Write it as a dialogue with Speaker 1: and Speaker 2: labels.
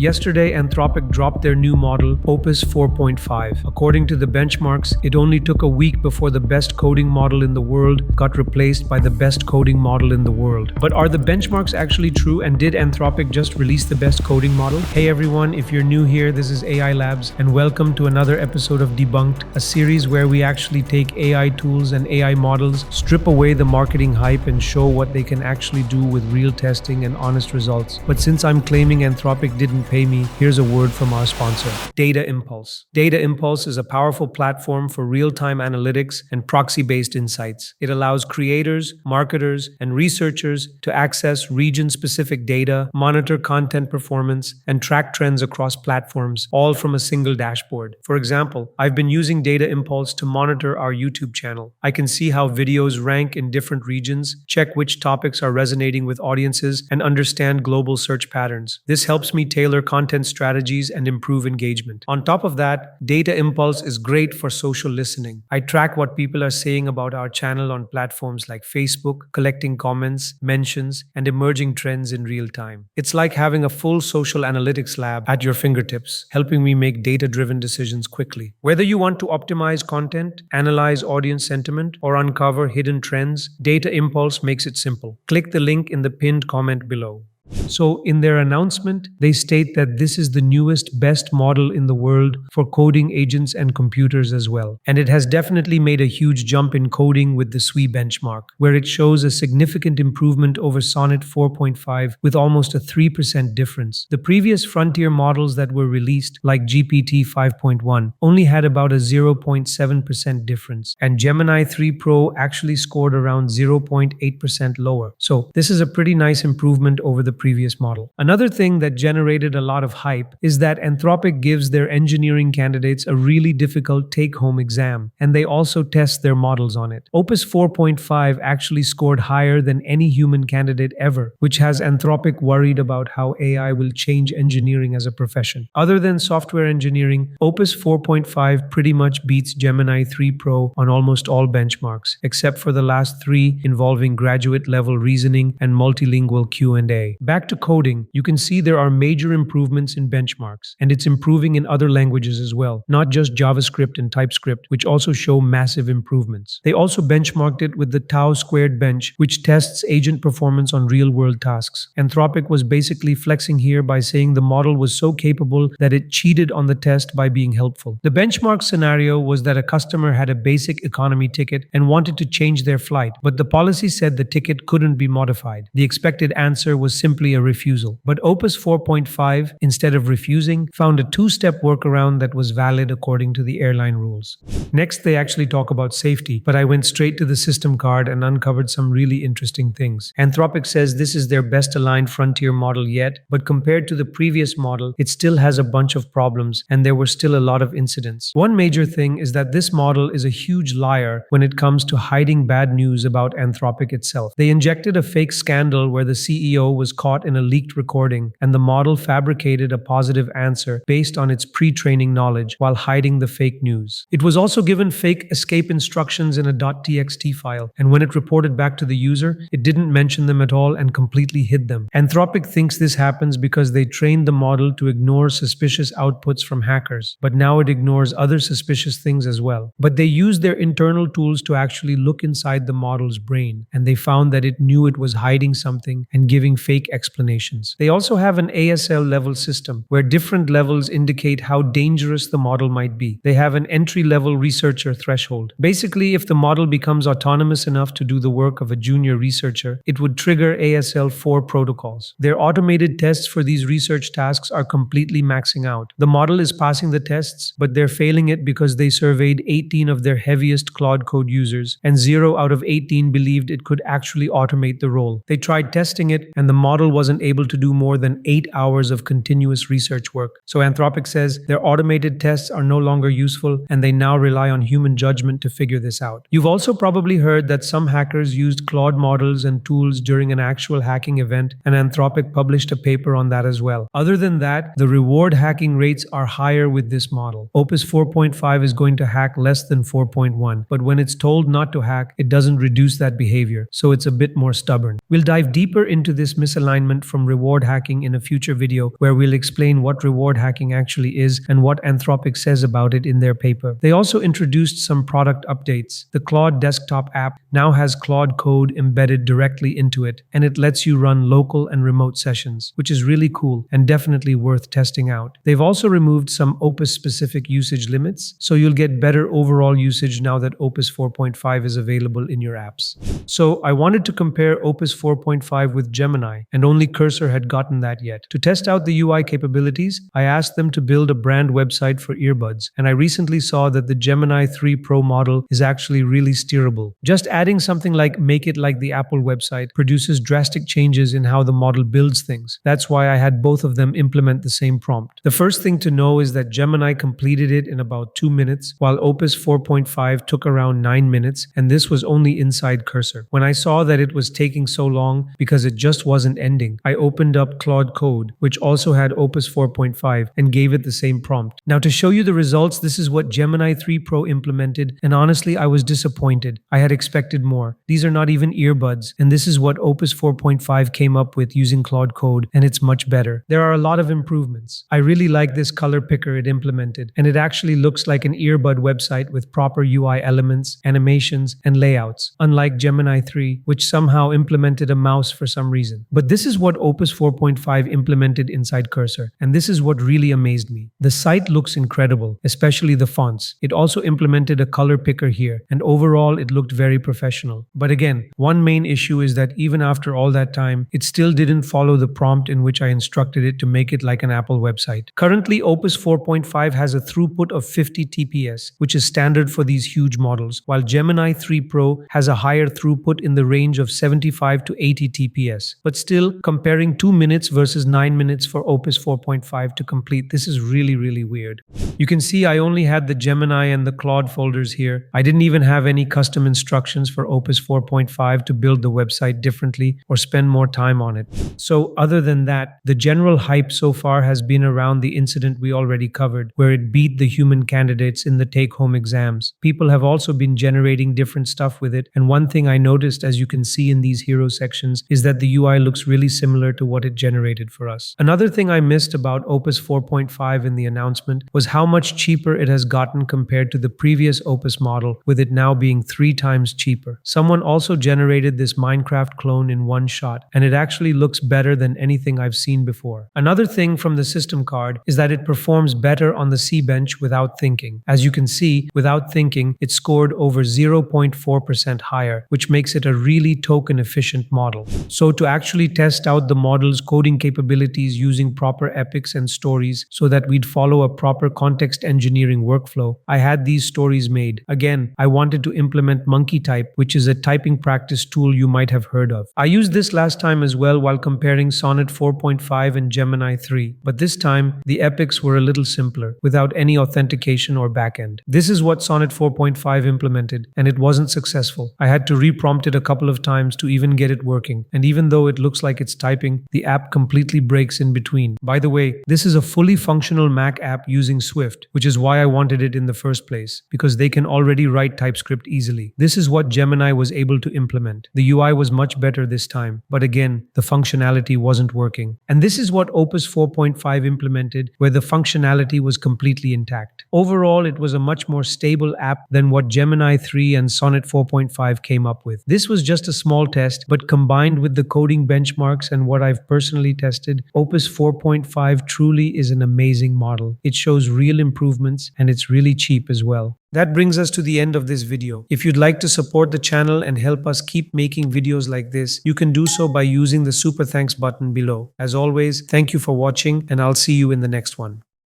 Speaker 1: Yesterday, Anthropic dropped their new model, Opus 4.5. According to the benchmarks, it only took a week before the best coding model in the world got replaced by the best coding model in the world. But are the benchmarks actually true, and did Anthropic just release the best coding model? Hey everyone, if you're new here, this is AI Labs, and welcome to another episode of Debunked, a series where we actually take AI tools and AI models, strip away the marketing hype, and show what they can actually do with real testing and honest results. But since I'm claiming Anthropic didn't pay me, here's a word from our sponsor, Data Impulse. Data Impulse is a powerful platform for real-time analytics and proxy-based insights. It allows creators, marketers, and researchers to access region-specific data, monitor content performance, and track trends across platforms, all from a single dashboard. For example, I've been using Data Impulse to monitor our YouTube channel. I can see how videos rank in different regions, check which topics are resonating with audiences, and understand global search patterns. This helps me tailor content strategies and improve engagement. On top of that, Data Impulse is great for social listening. I track what people are saying about our channel on platforms like Facebook, collecting comments, mentions, and emerging trends in real time. It's like having a full social analytics lab at your fingertips, helping me make data-driven decisions quickly. Whether you want to optimize content, analyze audience sentiment, or uncover hidden trends, Data Impulse makes it simple. Click the link in the pinned comment below. So, in their announcement, they state that this is the newest, best model in the world for coding agents and computers as well. And it has definitely made a huge jump in coding with the SWE benchmark, where it shows a significant improvement over Sonnet 4.5 with almost a 3% difference. The previous frontier models that were released, like GPT 5.1, only had about a 0.7% difference, and Gemini 3 Pro actually scored around 0.8% lower. So, this is a pretty nice improvement over the previous model. Another thing that generated a lot of hype is that Anthropic gives their engineering candidates a really difficult take-home exam, and they also test their models on it. Opus 4.5 actually scored higher than any human candidate ever, which has Anthropic worried about how AI will change engineering as a profession. Other than software engineering, Opus 4.5 pretty much beats Gemini 3 Pro on almost all benchmarks, except for the last three involving graduate-level reasoning and multilingual Q&A. Back to coding, you can see there are major improvements in benchmarks, and it's improving in other languages as well, not just JavaScript and TypeScript, which also show massive improvements. They also benchmarked it with the Tau squared bench, which tests agent performance on real-world tasks. Anthropic was basically flexing here by saying the model was so capable that it cheated on the test by being helpful. The benchmark scenario was that a customer had a basic economy ticket and wanted to change their flight, but the policy said the ticket couldn't be modified. The expected answer was simply a refusal. But Opus 4.5, instead of refusing, found a two-step workaround that was valid according to the airline rules. Next, they actually talk about safety, but I went straight to the system card and uncovered some really interesting things. Anthropic says this is their best aligned frontier model yet, but compared to the previous model, it still has a bunch of problems, and there were still a lot of incidents. One major thing is that this model is a huge liar when it comes to hiding bad news about Anthropic itself. They injected a fake scandal where the CEO was caught in a leaked recording, and the model fabricated a positive answer based on its pre-training knowledge while hiding the fake news. It was also given fake escape instructions in a .txt file, and when it reported back to the user, it didn't mention them at all and completely hid them. Anthropic thinks this happens because they trained the model to ignore suspicious outputs from hackers, but now it ignores other suspicious things as well. But they used their internal tools to actually look inside the model's brain, and they found that it knew it was hiding something and giving fake explanations. They also have an ASL level system where different levels indicate how dangerous the model might be. They have an entry-level researcher threshold. Basically, if the model becomes autonomous enough to do the work of a junior researcher, it would trigger ASL 4 protocols. Their automated tests for these research tasks are completely maxing out. The model is passing the tests, but they're failing it because they surveyed 18 of their heaviest Claude Code users, and 0 out of 18 believed it could actually automate the role. They tried testing it, and the model wasn't able to do more than 8 hours of continuous research work. So Anthropic says their automated tests are no longer useful, and they now rely on human judgment to figure this out. You've also probably heard that some hackers used Claude models and tools during an actual hacking event, and Anthropic published a paper on that as well. Other than that, the reward hacking rates are higher with this model. Opus 4.5 is going to hack less than 4.1, but when it's told not to hack, it doesn't reduce that behavior, so it's a bit more stubborn. We'll dive deeper into this misalignment misalignment from reward hacking in a future video where we'll explain what reward hacking actually is and what Anthropic says about it in their paper. They also introduced some product updates. The Claude desktop app now has Claude Code embedded directly into it, and it lets you run local and remote sessions, which is really cool and definitely worth testing out. They've also removed some Opus-specific usage limits, so you'll get better overall usage now that Opus 4.5 is available in your apps. So I wanted to compare Opus 4.5 with Gemini, and only Cursor had gotten that yet. To test out the UI capabilities, I asked them to build a brand website for earbuds, and I recently saw that the Gemini 3 Pro model is actually really steerable. Just adding something like make it like the Apple website produces drastic changes in how the model builds things. That's why I had both of them implement the same prompt. The first thing to know is that Gemini completed it in about 2 minutes, while Opus 4.5 took around 9 minutes, and this was only inside Cursor. When I saw that it was taking so long because it just wasn't ending, I opened up Claude Code, which also had Opus 4.5, and gave it the same prompt. Now to show you the results, this is what Gemini 3 Pro implemented, and honestly I was disappointed. I had expected more. These are not even earbuds, and this is what Opus 4.5 came up with using Claude Code, and it's much better. There are a lot of improvements. I really like this color picker it implemented, and it actually looks like an earbud website with proper UI elements, animations, and layouts, unlike Gemini 3, which somehow implemented a mouse for some reason. But this is what Opus 4.5 implemented inside Cursor, and this is what really amazed me. The site looks incredible, especially the fonts. It also implemented a color picker here, and overall it looked very professional. But again, one main issue is that even after all that time, it still didn't follow the prompt in which I instructed it to make it like an Apple website. Currently, Opus 4.5 has a throughput of 50 TPS, which is standard for these huge models, while Gemini 3 Pro has a higher throughput in the range of 75 to 80 TPS. But still, comparing 2 minutes versus 9 minutes for Opus 4.5 to complete, this is really weird. You can see I only had the Gemini and the Claude folders here. I didn't even have any custom instructions for Opus 4.5 to build the website differently or spend more time on it. So other than that, the general hype so far has been around the incident we already covered, where it beat the human candidates in the take-home exams. People have also been generating different stuff with it, and one thing I noticed, as you can see in these hero sections, is that the UI looks really similar to what it generated for us. Another thing I missed about Opus 4.5 in the announcement was how much cheaper it has gotten compared to the previous Opus model, with it now being 3 times cheaper. Someone also generated this Minecraft clone in one shot, and it actually looks better than anything I've seen before. Another thing from the system card is that it performs better on the C bench without thinking. As you can see, without thinking, it scored over 0.4% higher, which makes it a really token-efficient model. So to actually test out the model's coding capabilities using proper epics and stories so that we'd follow a proper context engineering workflow, I had these stories made. Again, I wanted to implement Monkey Type, which is a typing practice tool you might have heard of. I used this last time as well while comparing Sonnet 4.5 and Gemini 3, but this time the epics were a little simpler, without any authentication or backend. This is what Sonnet 4.5 implemented, and it wasn't successful. I had to reprompt it a couple of times to even get it working, and even though it looks like it's typing, the app completely breaks in between. By the way, this is a fully functional Mac app using Swift, which is why I wanted it in the first place, because they can already write TypeScript easily. This is what Gemini was able to implement. The UI was much better this time, but again, the functionality wasn't working. And this is what Opus 4.5 implemented, where the functionality was completely intact. Overall, it was a much more stable app than what Gemini 3 and Sonnet 4.5 came up with. This was just a small test, but combined with the coding benchmarks and what I've personally tested, Opus 4.5 truly is an amazing model. It shows real improvements, and it's really cheap as well. That brings us to the end of this video. If you'd like to support the channel and help us keep making videos like this, you can do so by using the super thanks button below. As always, thank you for watching, and I'll see you in the next one.